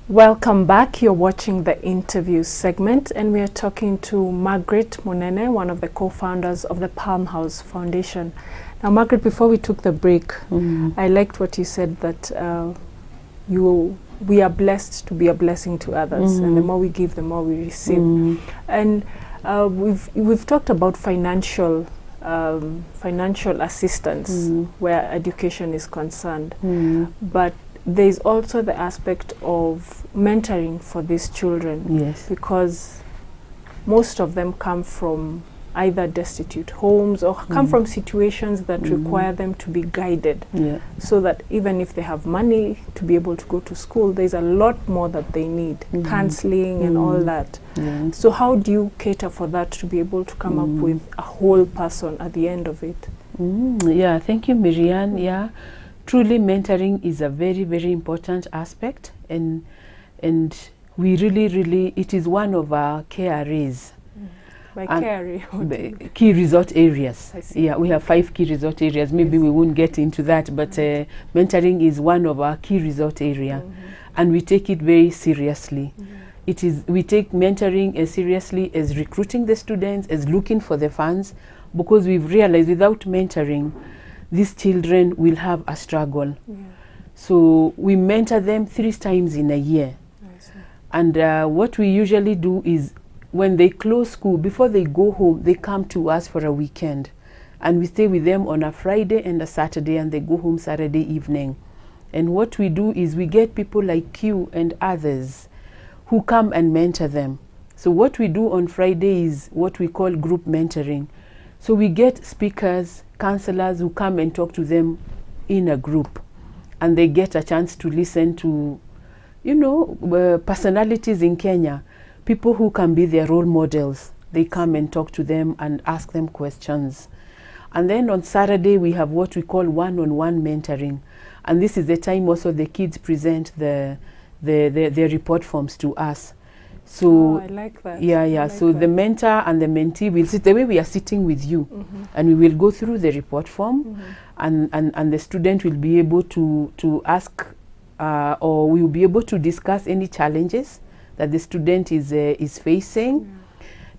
Welcome back. You're watching the interview segment, and we are talking to Margaret Munene, one of the co-founders of the Palm House Foundation. Now, Margaret, before we took the break, I liked what you said, that we are blessed to be a blessing to others, and the more we give, the more we receive. And we've talked about financial assistance where education is concerned, but there's also the aspect of mentoring for these children. Yes. Because most of them come from either destitute homes or come from situations that require them to be guided. Yeah. So that even if they have money to be able to go to school, there's a lot more that they need, counseling and all that. Yeah. So how do you cater for that to be able to come up with a whole person at the end of it? Yeah, thank you, Miriam. Yeah. Truly, mentoring is a very, very important aspect, and we really, it is one of our KRAs. By KRA? Key resort areas. I see. Yeah, we have 5 key resort areas. Maybe we won't get into that, but mentoring is one of our key resort area, and we take it very seriously. We take mentoring as seriously as recruiting the students, as looking for the funds, because we've realized without mentoring, these children will have a struggle. So we mentor them 3 times in a year. And what we usually do is when they close school, before they go home, they come to us for a weekend. And we stay with them on a Friday and a Saturday, and they go home Saturday evening. And what we do is we get people like you and others who come and mentor them. So what we do on Friday is what we call group mentoring. So we get speakers, counselors who come and talk to them in a group, and they get a chance to listen to, personalities in Kenya, people who can be their role models. They come and talk to them and ask them questions. And then on Saturday, we have what we call one-on-one mentoring. And this is the time also the kids present their report forms to us. So I like that. Yeah. So the mentor and the mentee will sit the way we are sitting with you, and we will go through the report form, and the student will be able to ask, or we will be able to discuss any challenges that the student is facing,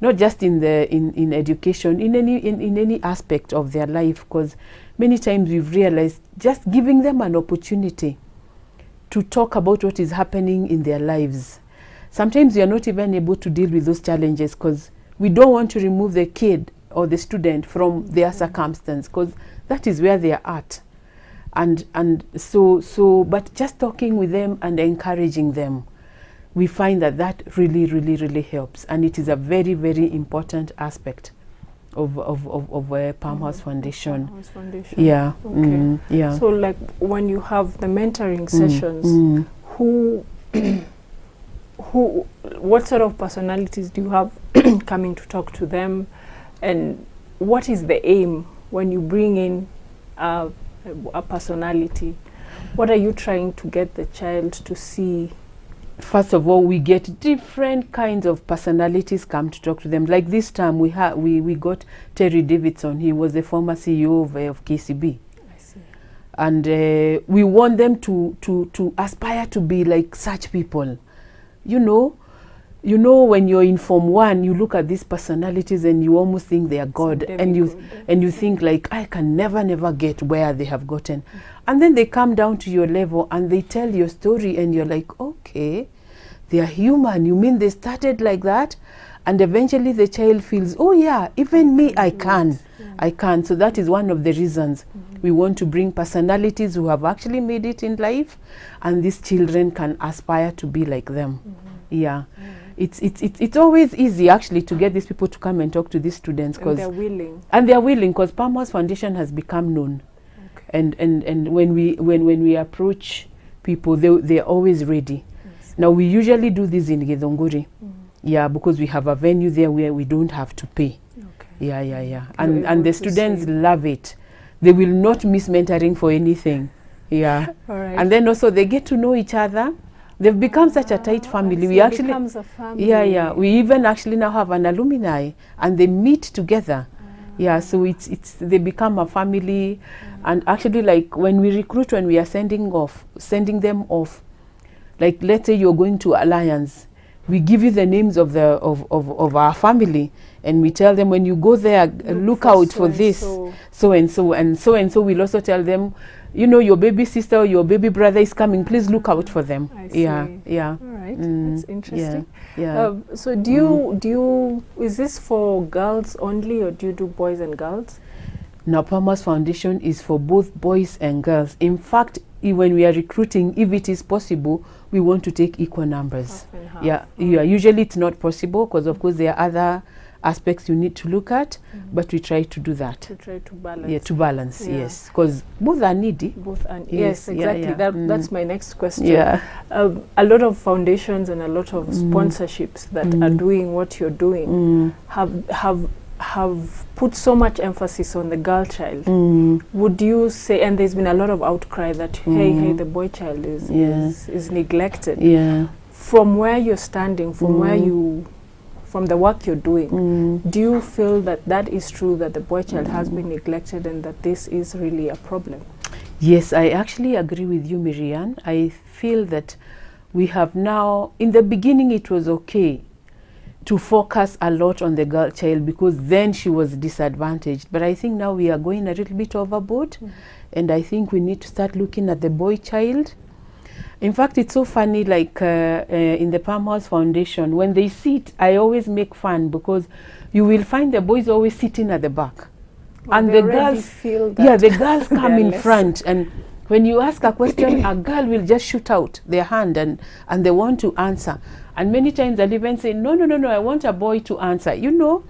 not just in education, in any aspect of their life. Because many times we've realized just giving them an opportunity to talk about what is happening in their lives. Sometimes we are not even able to deal with those challenges because we don't want to remove the kid or the student from their circumstance, because that is where they are at. And so but just talking with them and encouraging them, we find that really helps, and it is a very, very important aspect of Palm House Foundation. Palm House Foundation. Yeah. Okay. Yeah. So like when you have the mentoring sessions, what sort of personalities do you have coming to talk to them, and what is the aim when you bring in a personality? What are you trying to get the child to see? First of all, we get different kinds of personalities come to talk to them. Like this time we got Terry Davidson. He was the former CEO of KCB. I see. And we want them to aspire to be like such people. You know, when you're in Form 1, you look at these personalities and you almost think they are God, and you think like, I can never get where they have gotten. And then they come down to your level and they tell your story, and you're like, okay, they are human. You mean they started like that? And eventually the child feels, oh yeah, even me, I can. So that is one of the reasons we want to bring personalities who have actually made it in life, and these children can aspire to be like them. Yeah. It's always easy actually to get these people to come and talk to these students, because they're willing, because Palm House Foundation has become known. And when we approach people, they're always ready. Now we usually do this in Githunguri, because we have a venue there where we don't have to pay. Yeah. And the students love it. They will not miss mentoring for anything. Yeah. All right. And then also they get to know each other. They've become such a tight family. We actually becomes a family. Yeah. We even actually now have an alumni, and they meet together. Yeah, so they become a family. And actually, like when we recruit, when we are sending them off, Like let's say you're going to Alliance, we give you the names of the of our family, and we tell them when you go there, look out for this, so and so and so and so. We'll also tell them, you know, your baby sister or your baby brother is coming, please look out for them. I see. Yeah, yeah. All right, that's interesting. Yeah. So do you is this for girls only, or do you do boys and girls? Now, Palmer's Foundation is for both boys and girls. In fact, when we are recruiting, if it is possible, we want to take equal numbers. Half and half. Yeah, yeah. Usually it's not possible because, of course, there are other aspects you need to look at, but we try to do that. To try to balance. Yeah, to balance. Yeah. Yes, because both are needy. Both and Yes, yes, exactly. yeah. That's my next question. Yeah. A lot of foundations and a lot of sponsorships that are doing what you're doing have put so much emphasis on the girl child. Would you say, and there's been a lot of outcry that hey, the boy child is neglected. Yeah. From where you're standing, from where you, from the work you're doing, do you feel that that is true, that the boy child has been neglected and that this is really a problem? Yes, I actually agree with you, Miriam. I feel that we have now, in the beginning it was okay to focus a lot on the girl child because then she was disadvantaged. But I think now we are going a little bit overboard, and I think we need to start looking at the boy child. In fact, it's so funny, like in the Palmhouse Foundation, when they sit, I always make fun because you will find the boys always sitting at the back. Well, and the girls, feel that yeah, the girls come in less. front, and when you ask a question, a girl will just shoot out their hand and they want to answer. And many times I'll even say, no, I want a boy to answer, you know.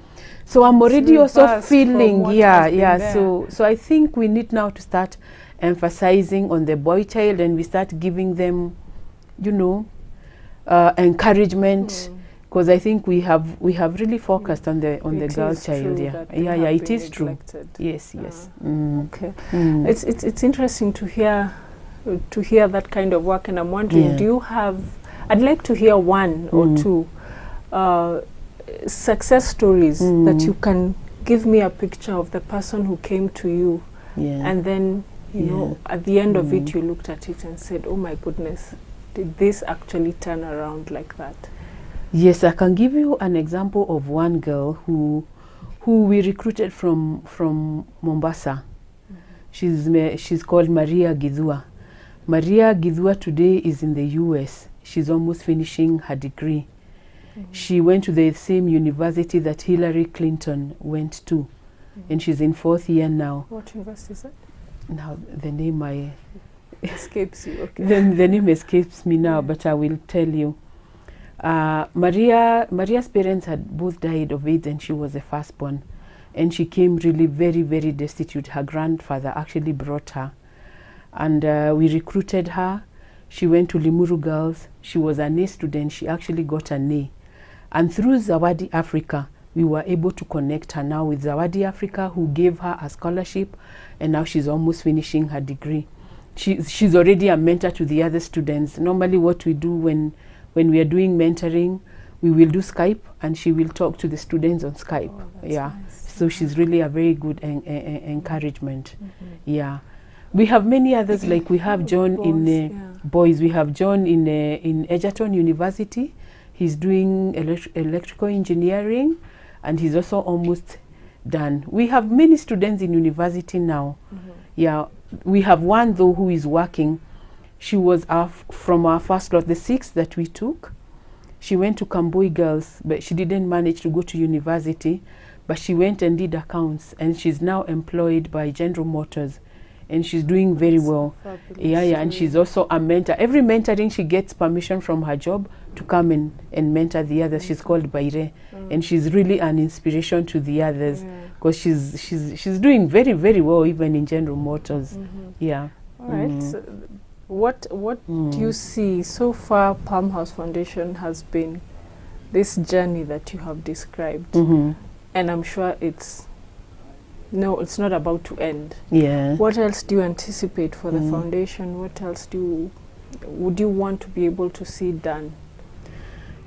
So I'm already also feeling, so I think we need now to start emphasizing on the boy child, and we start giving them, you know, encouragement, because I think we have really focused on the girl child. It is true. Yes. Okay. It's interesting to hear that kind of work, and I'm wondering, do you have, I'd like to hear one or two success stories that you can give me a picture of the person who came to you, and then you know, at the end of it, you looked at it and said, oh my goodness, did this actually turn around like that? Yes, I can give you an example of one girl who we recruited from Mombasa. She's called Maria Gidhua. Maria Gidhua today is in the US. She's almost finishing her degree. She went to the same university that Hillary Clinton went to, and she's in 4th year now. What university is that? Now the name escapes you. Okay. The name escapes me now, but I will tell you. Maria's parents had both died of AIDS, and she was the firstborn, and she came really very, very destitute. Her grandfather actually brought her, and we recruited her. She went to Limuru Girls. She was an A student. She actually got an A, and through Zawadi Africa, we were able to connect her now with Zawadi Africa, who gave her a scholarship, and now she's almost finishing her degree. She's already a mentor to the other students. Normally what we do when we are doing mentoring, we will do Skype, and she will talk to the students on Skype. Nice. So she's really a very good encouragement. We have many others, like we have John in boys. We have John in Egerton University. He's doing electrical engineering, and he's also almost done. We have many students in university now. We have one though who is working. She was from our first lot, the 6th that we took. She went to Kambui Girls, but she didn't manage to go to university, but she went and did accounts, and she's now employed by General Motors, and she's doing very well. And she's also a mentor. Every mentoring, she gets permission from her job to come and mentor the others. She's called Baire, and she's really an inspiration to the others, because she's doing very, very well even in General Motors. All right. So what do you see so far? Palmhouse Foundation has been this journey that you have described, and I'm sure it's not about to end. What else do you anticipate for the foundation? What else would you want to be able to see done?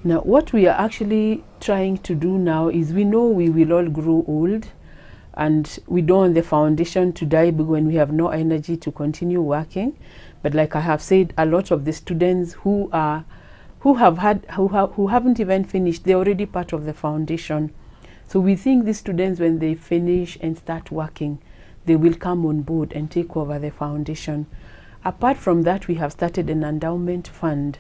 Now, what we are actually trying to do now is, we know we will all grow old, and we don't want the foundation to die when we have no energy to continue working. But like I have said, a lot of the students who haven't even finished, they're already part of the foundation. So we think these students, when they finish and start working, they will come on board and take over the foundation. Apart from that, we have started an endowment fund.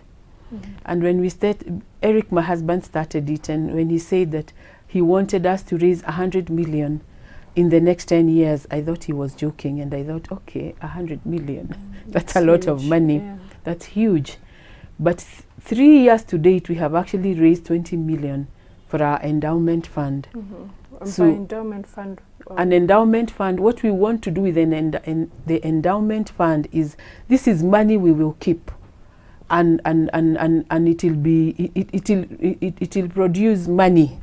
And when we started, Eric, my husband, started it, and when he said that he wanted us to raise 100 million in the next 10 years, I thought he was joking, and I thought, okay, 100 million, that's a lot of money. Yeah. That's huge. But 3 years to date, we have actually raised 20 million for our endowment fund. And So- by endowment fund, An endowment fund, what we want to do with the endowment fund is, this is money we will keep, and it will produce money.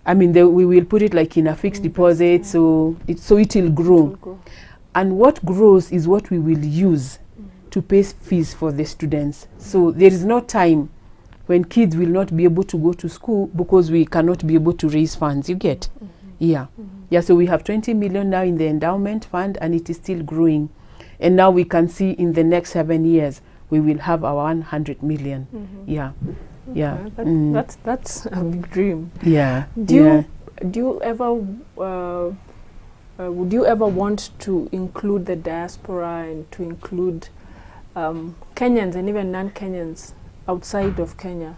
I mean, we will put it like in a fixed deposit, so it will grow. And what grows is what we will use to pay fees for the students. So there is no time when kids will not be able to go to school because we cannot be able to raise funds. You get? Yeah. Yeah, so we have 20 million now in the endowment fund, and it is still growing. And now we can see in the next 7 years, we will have our 100 million. Yeah. Yeah. Okay, that's a big dream. Yeah. Do you ever would you ever want to include the diaspora and to include Kenyans and even non-Kenyans outside of Kenya?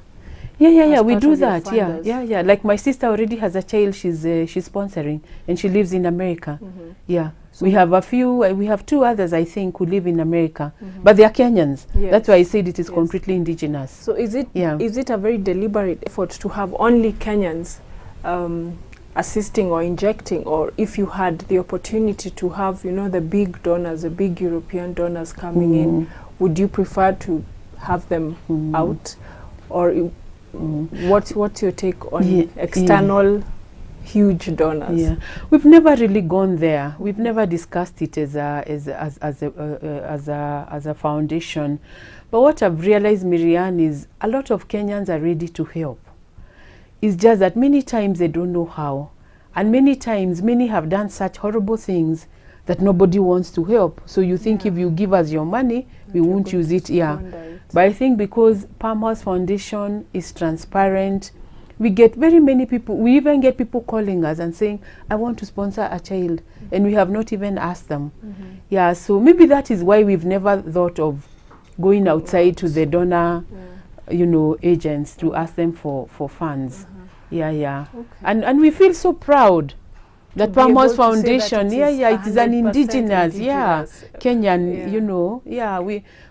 Yeah, we part do of your that. Yeah. Like my sister already has a child she's sponsoring, and she lives in America. Yeah. So we have a few, we have 2 others, I think, who live in America, but they are Kenyans. Yes. That's why I said it is Yes. completely indigenous. So is it Yeah. a very deliberate effort to have only Kenyans assisting or injecting, or if you had the opportunity to have, you know, the big donors, the big European donors coming in, would you prefer to have them out, or what's your take on external huge donors? Yeah, we've never really gone there. We've never discussed it as a foundation. But what I've realized, Miriam, is a lot of Kenyans are ready to help. It's just that many times they don't know how, and many times many have done such horrible things that nobody wants to help. So you think if you give us your money, we won't use it. Yeah, but I think because Palm House Foundation is transparent, we get very many people. We even get people calling us and saying, I want to sponsor a child, and we have not even asked them. Yeah, so maybe that is why we've never thought of going outside to the donor, you know, agents to ask them for funds. Yeah. Okay. And we feel so proud that be Palm House able to say that Foundation, it is it is an 100% indigenous, Kenyan, Yeah. you know,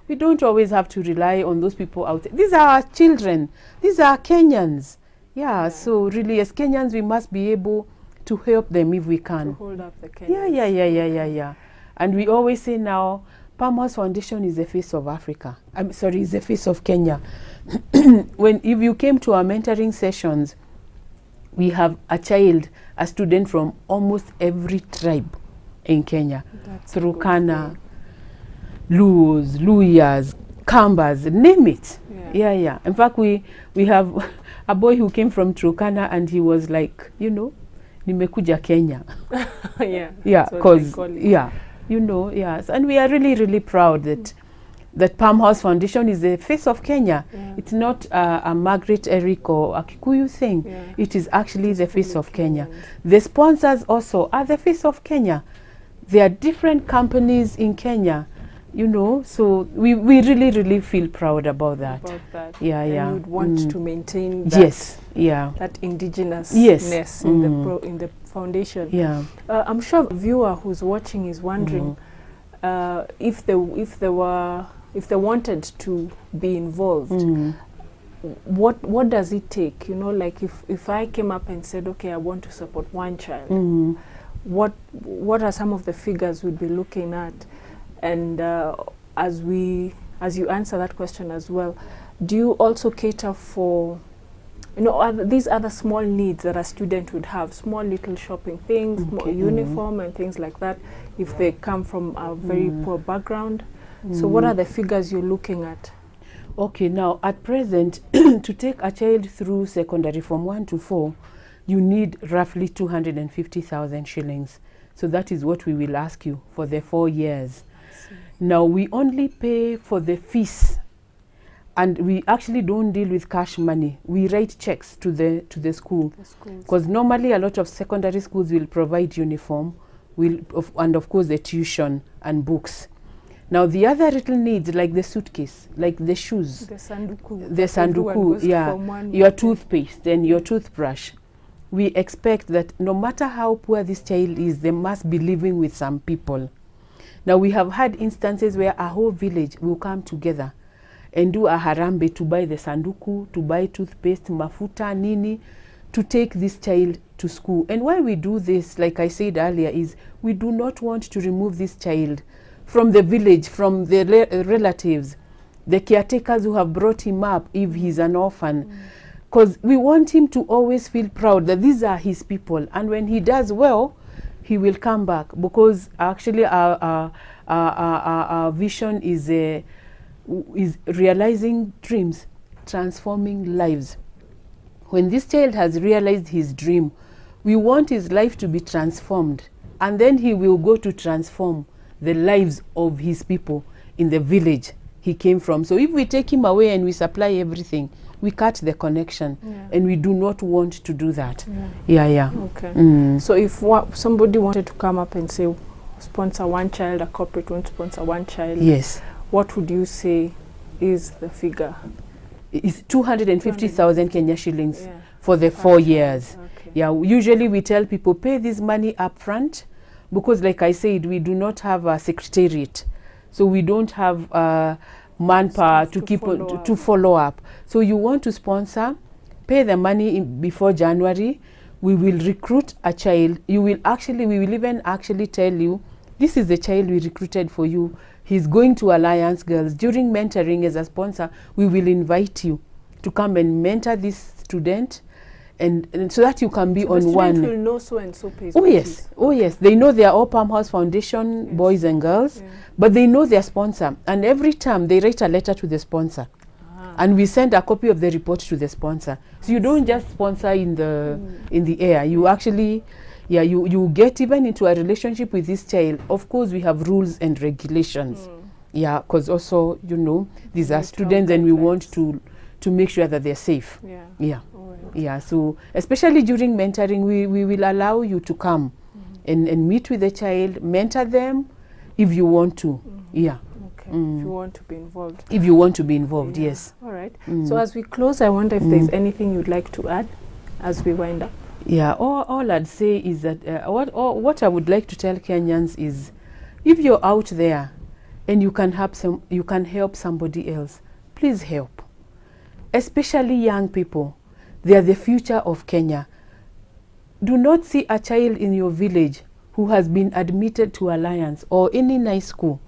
we don't always have to rely on those people out there. These are our children, these are Kenyans. Yeah, so really as Kenyans, we must be able to help them if we To can. hold up the Kenyans. Yeah. And we always say now, Palm House Foundation is the face of Africa. I'm sorry, is the face of Kenya. If you came to our mentoring sessions, we have a student from almost every tribe in Kenya. That's a good Turkana, thing. Luos, Luyas, Kambas, name it. Yeah. Yeah. In fact, we have a boy who came from Turkana, and he was like, you know, nimekuja Kenya. Yeah, Yeah, that's what they because call it. you know, yes, and we are really, really proud that Palm House Foundation is the face of Kenya. Yeah. It's not a Margaret Eric or a Kikuyu thing. Yeah. It is actually the face fully of Kenya. Kenyans. The sponsors also are the face of Kenya. There are different companies in Kenya, you know, so we really, really feel proud about that. About that. Yeah, and yeah. you'd want to maintain that, Yes, yeah, that indigenousness Yes. in the foundation. yeah. I'm sure a viewer who's watching is wondering if they wanted to be involved. What does it take? You know, like if I came up and said, okay, I want to support one child, what are some of the figures we'd be looking at? And as you answer that question as well, do you also cater for, you know, these other small needs that a student would have, small little shopping things, uniform and things like that, if they come from a very poor background? So what are the figures you're looking at? Okay, now at present, to take a child through secondary from 1 to 4, you need roughly 250,000 shillings. So that is what we will ask you for the 4 years. Now we only pay for the fees, and we actually don't deal with cash money. We write checks to the school, because normally a lot of secondary schools will provide uniform, and of course the tuition and books. Now the other little needs, like the suitcase, like the shoes, The sanduku. the sanduku, yeah, your toothpaste and your toothbrush. We expect that no matter how poor this child is, they must be living with some people. Now we have had instances where a whole village will come together and do a harambe to buy the sanduku, to buy toothpaste, mafuta, nini, to take this child to school. And why we do this, like I said earlier, is we do not want to remove this child from the village, from the relatives, the caretakers who have brought him up if he's an orphan. Because we want him to always feel proud that these are his people. And when he does well, he will come back. Because actually our vision is realizing dreams, transforming lives. When this child has realized his dream, we want his life to be transformed. And then he will go to transform the lives of his people in the village he came from. So if we take him away and we supply everything, we cut the connection, and we do not want to do that. Okay. So if somebody wanted to come up and say, sponsor one child, a corporate won't sponsor one child, yes, what would you say is the figure? It's 250,000 Kenya shillings for the 4 years. Okay. Yeah, usually we tell people pay this money up front, because like I said, we do not have a secretariat, so we don't have manpower to follow up. So you want to sponsor, pay the money before January. We will recruit a child. We will even actually tell you, this is the child we recruited for you. He's going to Alliance Girls. During mentoring as a sponsor, we will invite you to come and mentor this student, and so that you can be on one. The will know so and so pays. Oh yes, oh yes. They know they are all Palm House Foundation boys and girls, but they know their sponsor, and every time they write a letter to the sponsor, and we send a copy of the report to the sponsor. So you don't just sponsor in the air. You actually, you get even into a relationship with this child. Of course, we have rules and regulations. Yeah, because also, you know, these are students, and we want to make sure that they're safe. Yeah, so especially during mentoring, we will allow you to come and meet with the child, mentor them if you want to. Yeah. Okay. If you want to be involved. If you want to be involved, yes. All right. So as we close, I wonder if there's anything you'd like to add as we wind up. Yeah, all I'd say is that what I would like to tell Kenyans is, if you're out there and you can help somebody else, please help. Especially young people. They are the future of Kenya. Do not see a child in your village who has been admitted to Alliance or any nice school,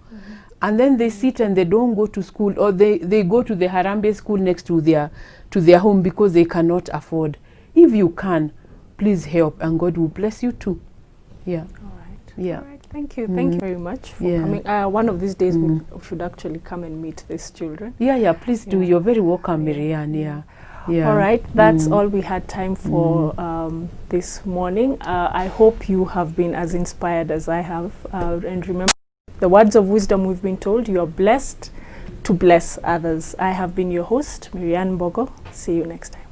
and then they sit and they don't go to school, or they go to the Harambe school next to their home because they cannot afford. If you can, please help, and God will bless you too. Yeah. All right. Yeah. All right. Thank you. Thank you very much for coming. One of these days we should actually come and meet these children. Yeah, please do. You're very welcome, Miriam. Yeah. All right, that's all we had time for this morning. I hope you have been as inspired as I have. And remember, the words of wisdom we've been told, you are blessed to bless others. I have been your host, Miriam Bogo. See you next time.